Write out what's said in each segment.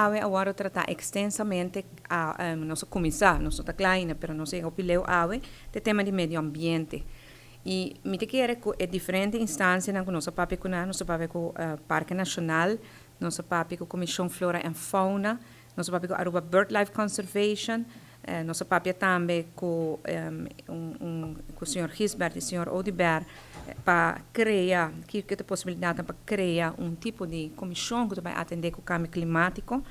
ave agora tratar extensamente a nossa comissão, nossa kleine, pero não sei opileu ave, de tema de meio ambiente. E me te quer é diferente instância na nossa papi com nosso papi com Parque Nacional, nosso papi com Comissão Flora e Fauna, nosso papi com Aruba BirdLife Conservation, nosso papi também com o senhor Gisbert e o senhor Odibert para criar, que tem possibilidade para criar tipo de comissão que vai atender com o cambio climático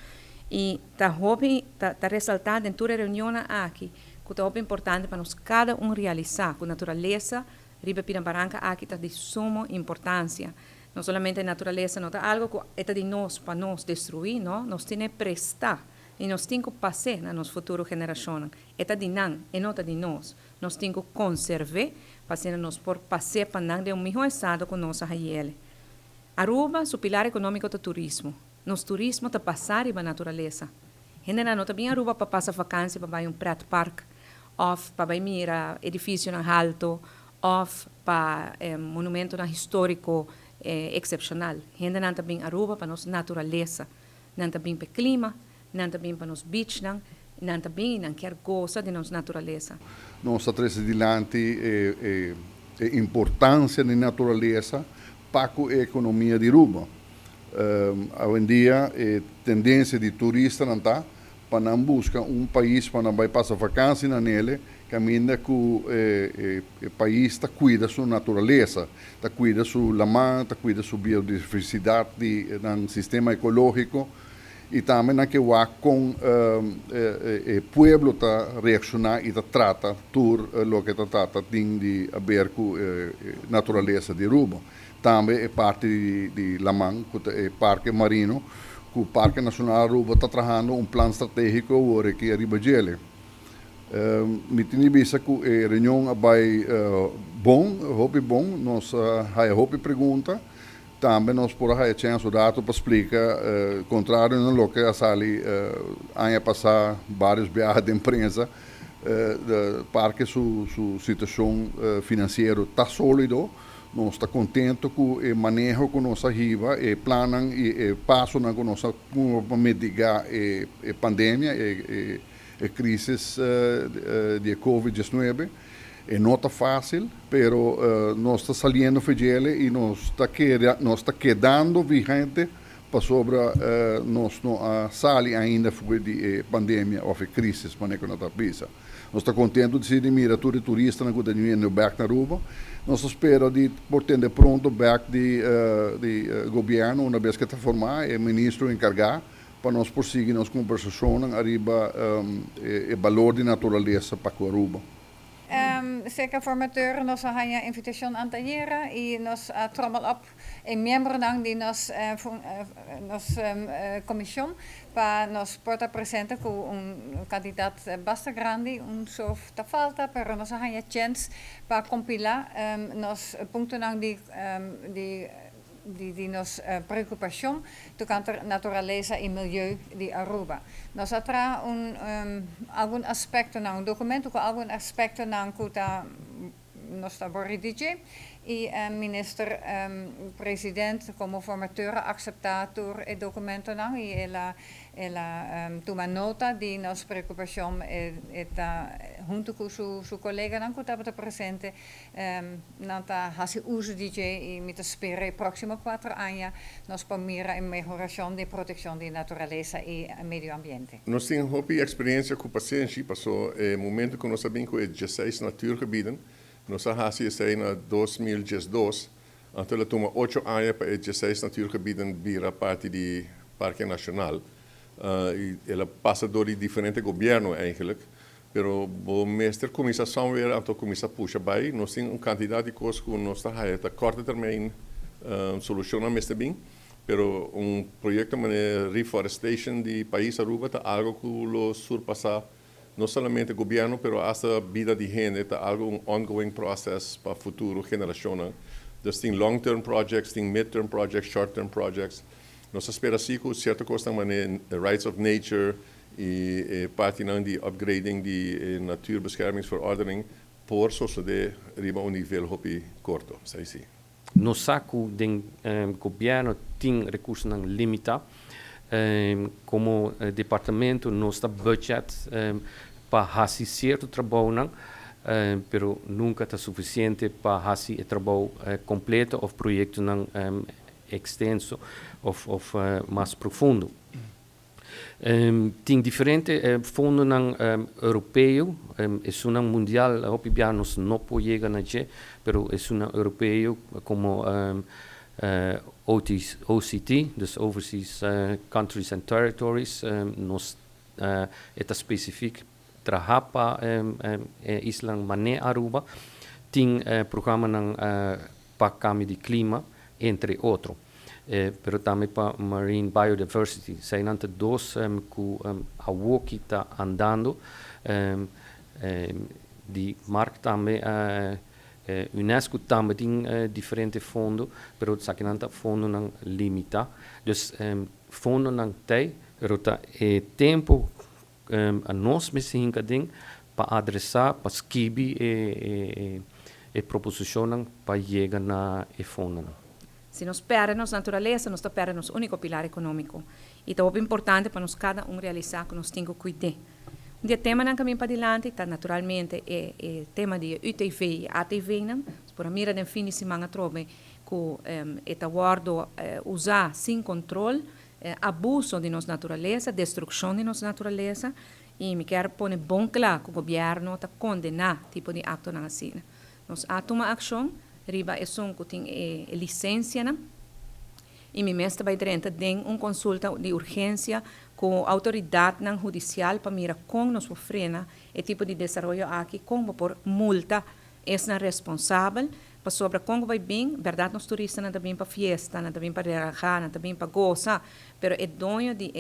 e está ressaltado em toda a reunião aqui que é importante para nós cada realizar com a natureza. Riba Pirambaranca aqui está de suma importância. Não somente a natureza, não é algo que é de nós para nós destruir, não? Nós temos que prestar e nós temos que passar na nossa futura geração. É de não, e não de nós. Nós temos que conservar para nós por passar para não de mesmo estado com nossa raiz. Aruba, o pilar econômico do turismo. Nosso turismo está passar para a natureza. Gente não também Aruba para passar vacância para ir Pratt Park, ou para ir mirar edifício na alto, ou para monumento histórico excepcional. Gente não também Aruba para nossa natureza, não também para o clima, não também para nos beach, não também não quer gostar de nossa natureza. Nós trazemos adiante a importância da natureza para a economia de Aruba. Hoje em dia, a tendência de turista não está para não buscar país para não vai passar vacância nele, caminha que o país está cuida da sua natureza, está cuida da sua lama, está cuida da sua biodiversidade, do sistema ecológico, e também que o com o povo está reaccionar e está trata tudo o que está trata de ver com a natureza de Aruba. Também é parte de Lamang, é parque marino, que o Parque Nacional Aruba está trabalhando plano estratégico agora que é Ribagele. Me tinha visto que a reunião vai bom, nós a pergunta, também nós por a chance o dado para explicar, contrário no que a sali ano passado vários viagens de imprensa, porque sua situação financeira está sólido. Nós estamos contentes com o manejo que nós arriba, e planam e passo na nossa para mitigar a pandemia, a crise de Covid-19. Não está fácil, mas nós estamos saliendo feliz e nós está quedando vigente para sobre nós não sair ainda de pandemia ou de crise, para que não está pisa. Nós estamos contentes de ser mira todo turista na que no back na Aruba. Nós esperamos de portender pronto back de governo uma vez que está formado, o ministro encarregado para nós prosseguir nossa conversação arriba o valor de natureza para a Aruba. Zeker formateur nos hanya invitation aan tayera e nos trommel op een membro nang di nos commission pa nos porta presente com candidato basta grande so ta falta pero nos hanya chance pa compilar nos punto nang die nos preocupação tocante à natureza e milieu de Aruba. Nós atra algum aspecto não documento com algum aspecto não que nós está borridije e minister presidente como formateur acceptator e documento não e ela toma nota de nossa preocupação eta junto com seu colega não que estava presente não está hasi uso DJ e me espera próximo 4 anos nós pomira em melhoração de proteção de natureza e meio ambiente. Nós temos uma experiência com paciente passou momento que nós sabemos que é 16 natuurgebieden. Nós hasi está em 2012, então ela toma 8 anos para 16 natuurgebieden vira parte do Parque Nacional. E ela passa por diferentes governos eigenlijk, pero o mestre começa a samenwerken, então começa a puxar bem. Nós temos quantidade de coisas que nós está a curto termino solucionar mestre bem, pero projeto de reforestation de país Aruba está algo que lo surpassa não somente o governo, mas a vida de gente, é algo ongoing processo para a futura geração. Dus tem long-term projects, tem mid-term projects, short-term projects. Nós esperamos que certa coisa também rights of nature e parte de upgrading de natuurbeschermingsverordening por sociedade riba um nível hopi corto, sei sim. No saco do governo tem recursos limitados. como departamento, nosso budget para fazer certo trabalho, pero nunca está suficiente para fazer o trabalho completo ou projeto extenso ou mais profundo. Tem diferente fundo europeu, é mundial, nós não podemos chegar na mas é europeu como OCT, dus Overseas Countries and Territories, nós é específico trabalhar para Isla Mané Aruba, tem programa para cambio de clima, entre outros. Pero também para marine biodiversity. Zijn dois que a walk está andando. De markt também UNESCO também tem diferentes fundos, pero sakinanta fundo não limita. Dus fundo não tem, pero tá tempo a nós mesmos ding para adressar, para escrever e proposição para chegar na fundo. Se nós perdemos natureza, nós perdemos o único pilar econômico. E é muito importante para nós cada realizar que nós temos que cuidar. Um dia tema no caminho para adiante, tá, naturalmente, é tema de UTV e ATV. Por a mira de fim de semana, trobe que está guardo usar sem controle, abuso de nossa natureza, destruição de nossa natureza. E me quero pôr bom claro que o governo está condenando tipo de ato na assim. Nós tomamos ação. Riba é que tem licença, né? E me mestre vai direto tem consulta de urgência com a autoridade judicial para mirar como nos frena e tipo de desenvolvimento aqui, como por multa é responsável para sobre como vai bem, verdade nos turistas não também para festa, não também para relaxar, não também para gozar, pero é dono de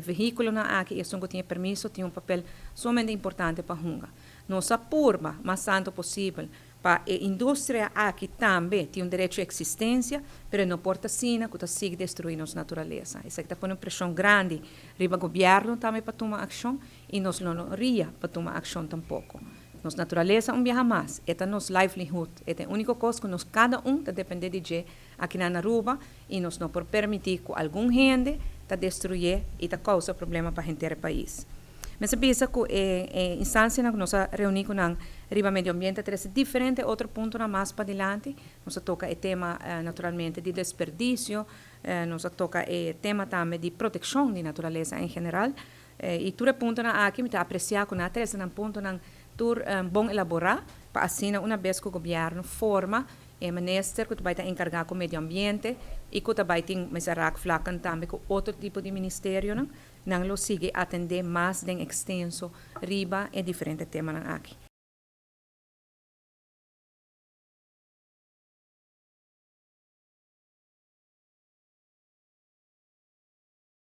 veículo na aqui, isso que tem permisso, tem papel somente importante para hunga. Nossa purba, mais santo possível. Para a indústria aqui também tem direito à existência, mas não pode ser que está siga destruindo a natureza. Isso está pondo pressão grande riba governo também para tomar ação e nós não ria para tomar ação tampouco. Nossa natureza viaja mais, é nosso livelihood, é a única coisa que nós cada está depende de aqui na Aruba e nós não podemos permitir que algum gente está destruir e está causa problema para o inteiro país. Mas eu penso que a instância que nós reunimos com Riba Medio Ambiente traz diferente outro ponto mais para adiante. Nós toca o tema, naturalmente, de desperdício, nós toca o tema também de proteção da natureza em geral. E tudo ponto aqui me está apreciado com a três ponto tur bom elaborar para assim uma vez que o governo forma o ministério que vai estar encarregado com o meio ambiente e que vai ter mais flacan também com outro tipo de ministério não lo sigue atender mais de extenso riba e diferente tema aqui.